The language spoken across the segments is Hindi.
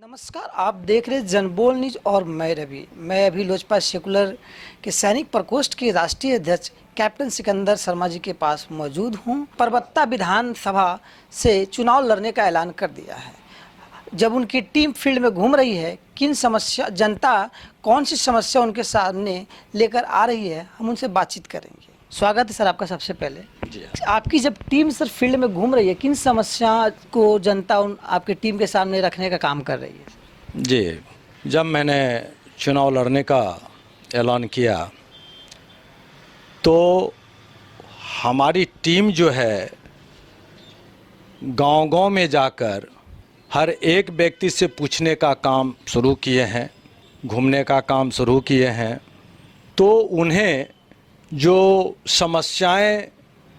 नमस्कार, आप देख रहे जनबोल न्यूज और मैं अभी लोजपा सेकुलर के सैनिक प्रकोष्ठ के राष्ट्रीय अध्यक्ष कैप्टन सिकंदर शर्मा जी के पास मौजूद हूं। परबत्ता विधानसभा से चुनाव लड़ने का ऐलान कर दिया है। जब उनकी टीम फील्ड में घूम रही है, किन समस्या जनता कौन सी समस्या उनके सामने लेकर आ रही है, हम उनसे बातचीत करेंगे। स्वागत है सर आपका। सबसे पहले जी आपकी जब टीम सर फील्ड में घूम रही है, किन समस्या को जनता आपके टीम के सामने रखने का काम कर रही है? जी, जब मैंने चुनाव लड़ने का ऐलान किया तो हमारी टीम जो है गांव-गांव में जाकर हर एक व्यक्ति से पूछने का काम शुरू किए हैं, घूमने का काम शुरू किए हैं। तो उन्हें जो समस्याएं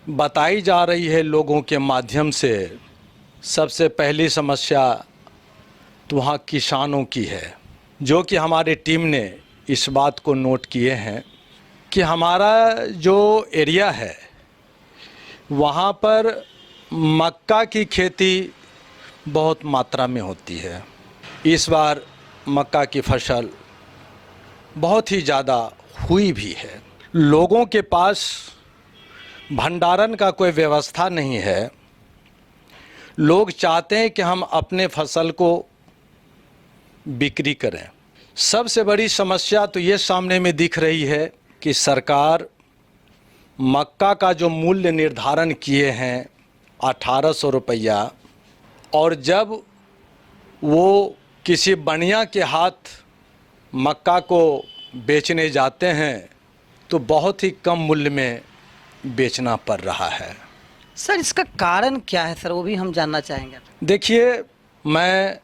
बताई जा रही है लोगों के माध्यम से, सबसे पहली समस्या तो वहाँ किसानों की है, जो कि हमारी टीम ने इस बात को नोट किए हैं कि हमारा जो एरिया है वहाँ पर मक्का की खेती बहुत मात्रा में होती है। इस बार मक्का की फसल बहुत ही ज़्यादा हुई भी है। लोगों के पास भंडारण का कोई व्यवस्था नहीं है। लोग चाहते हैं कि हम अपने फसल को बिक्री करें। सबसे बड़ी समस्या तो ये सामने में दिख रही है कि सरकार मक्का का जो मूल्य निर्धारण किए हैं 1800 रुपया, और जब वो किसी बनिया के हाथ मक्का को बेचने जाते हैं तो बहुत ही कम मूल्य में बेचना पड़ रहा है। सर इसका कारण क्या है सर, वो भी हम जानना चाहेंगे। देखिए, मैं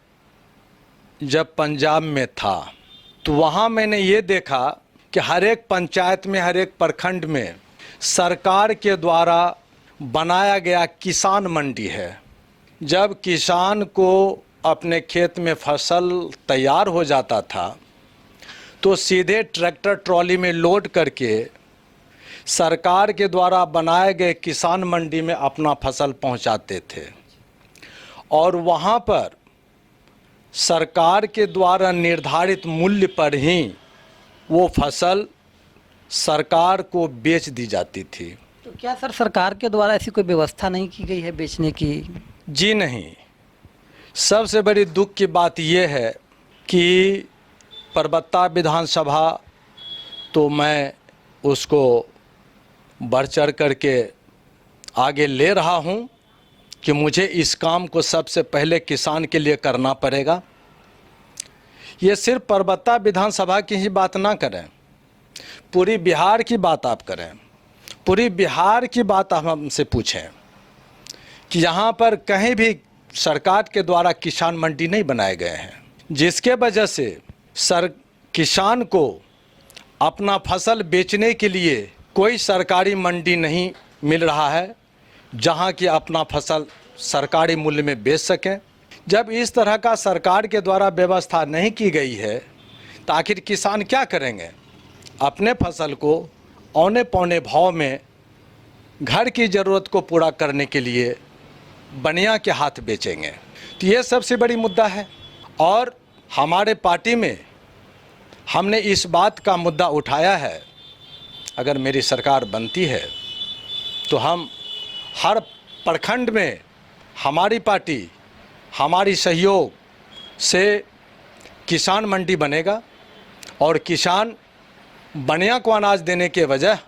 जब पंजाब में था तो वहाँ मैंने ये देखा कि हर एक पंचायत में, हर एक प्रखंड में सरकार के द्वारा बनाया गया किसान मंडी है। जब किसान को अपने खेत में फसल तैयार हो जाता था तो सीधे ट्रैक्टर ट्रॉली में लोड करके सरकार के द्वारा बनाए गए किसान मंडी में अपना फसल पहुंचाते थे, और वहां पर सरकार के द्वारा निर्धारित मूल्य पर ही वो फसल सरकार को बेच दी जाती थी। तो क्या सर सरकार के द्वारा ऐसी कोई व्यवस्था नहीं की गई है बेचने की? जी नहीं। सबसे बड़ी दुख की बात यह है कि परबत्ता विधानसभा तो मैं उसको बढ़ चढ़ करके आगे ले रहा हूं कि मुझे इस काम को सबसे पहले किसान के लिए करना पड़ेगा। ये सिर्फ परबत्ता विधानसभा की ही बात ना करें, पूरी बिहार की बात आप करें। पूरी बिहार की बात आप हमसे पूछें कि यहाँ पर कहीं भी सरकार के द्वारा किसान मंडी नहीं बनाए गए हैं, जिसके वजह से किसान को अपना फसल बेचने के लिए कोई सरकारी मंडी नहीं मिल रहा है जहां कि अपना फसल सरकारी मूल्य में बेच सकें। जब इस तरह का सरकार के द्वारा व्यवस्था नहीं की गई है तो आखिर किसान क्या करेंगे? अपने फसल को औने पौने भाव में घर की ज़रूरत को पूरा करने के लिए बनिया के हाथ बेचेंगे। तो ये सबसे बड़ी मुद्दा है। और हमारे पार्टी में हमने इस बात का मुद्दा उठाया है, अगर मेरी सरकार बनती है तो हम हर प्रखंड में हमारी पार्टी, हमारी सहयोग से किसान मंडी बनेगा, और किसान बनिया को अनाज देने के वजह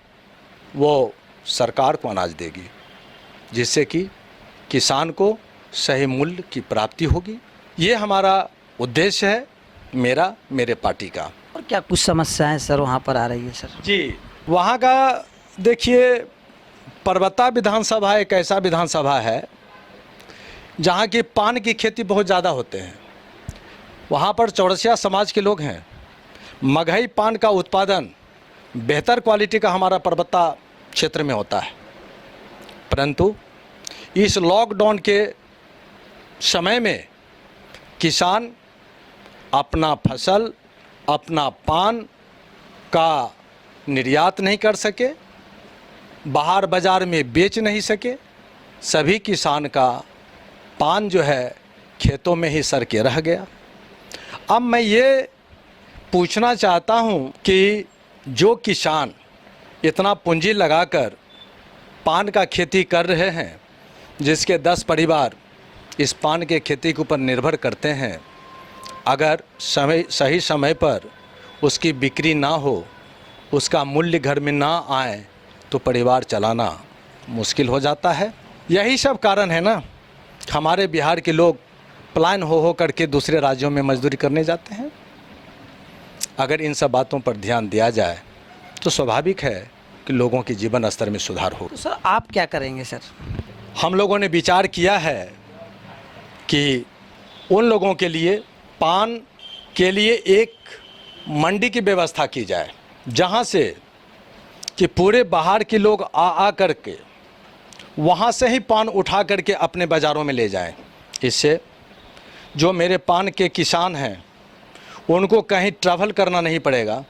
वो सरकार को अनाज देगी, जिससे कि किसान को सही मूल्य की प्राप्ति होगी। ये हमारा उद्देश्य है, मेरे पार्टी का। और क्या कुछ समस्याएं सर वहाँ पर आ रही है सर? जी, वहाँ का देखिए, परबत्ता विधानसभा एक ऐसा विधानसभा है जहाँ की पान की खेती बहुत ज़्यादा होते हैं। वहाँ पर चौरसिया समाज के लोग हैं। मगही पान का उत्पादन बेहतर क्वालिटी का हमारा परबत्ता क्षेत्र में होता है, परंतु इस लॉकडाउन के समय में किसान अपना फसल, अपना पान का निर्यात नहीं कर सके, बाहर बाज़ार में बेच नहीं सके। सभी किसान का पान जो है खेतों में ही सड़ के रह गया। अब मैं ये पूछना चाहता हूं कि जो किसान इतना पूंजी लगाकर पान का खेती कर रहे हैं, जिसके 10 परिवार इस पान के खेती के ऊपर निर्भर करते हैं, अगर सही समय पर उसकी बिक्री ना हो, उसका मूल्य घर में ना आए, तो परिवार चलाना मुश्किल हो जाता है। यही सब कारण है ना, हमारे बिहार के लोग पलायन हो करके दूसरे राज्यों में मजदूरी करने जाते हैं। अगर इन सब बातों पर ध्यान दिया जाए तो स्वाभाविक है कि लोगों के जीवन स्तर में सुधार हो। तो सर आप क्या करेंगे सर? हम लोगों ने विचार किया है कि उन लोगों के लिए पान के लिए एक मंडी की व्यवस्था की जाए, जहां से कि पूरे बाहर के लोग आ करके वहां से ही पान उठा करके अपने बाज़ारों में ले जाएं। इससे जो मेरे पान के किसान हैं उनको कहीं ट्रैवल करना नहीं पड़ेगा,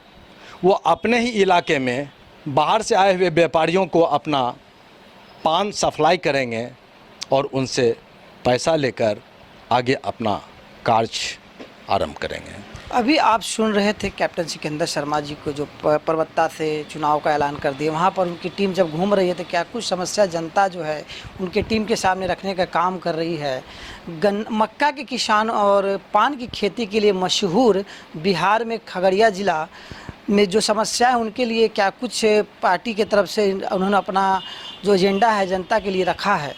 वो अपने ही इलाके में बाहर से आए हुए व्यापारियों को अपना पान सप्लाई करेंगे और उनसे पैसा लेकर आगे अपना कार्य आरंभ करेंगे। अभी आप सुन रहे थे कैप्टन सिकंदर शर्मा जी को, जो परबत्ता से चुनाव का ऐलान कर दिए। वहाँ पर उनकी टीम जब घूम रही है तो क्या कुछ समस्या जनता जो है उनके टीम के सामने रखने का काम कर रही है? मक्का के किसान और पान की खेती के लिए मशहूर बिहार में खगड़िया ज़िला में जो समस्या है उनके लिए क्या कुछ पार्टी की तरफ से उन्होंने अपना जो एजेंडा है जनता के लिए रखा है?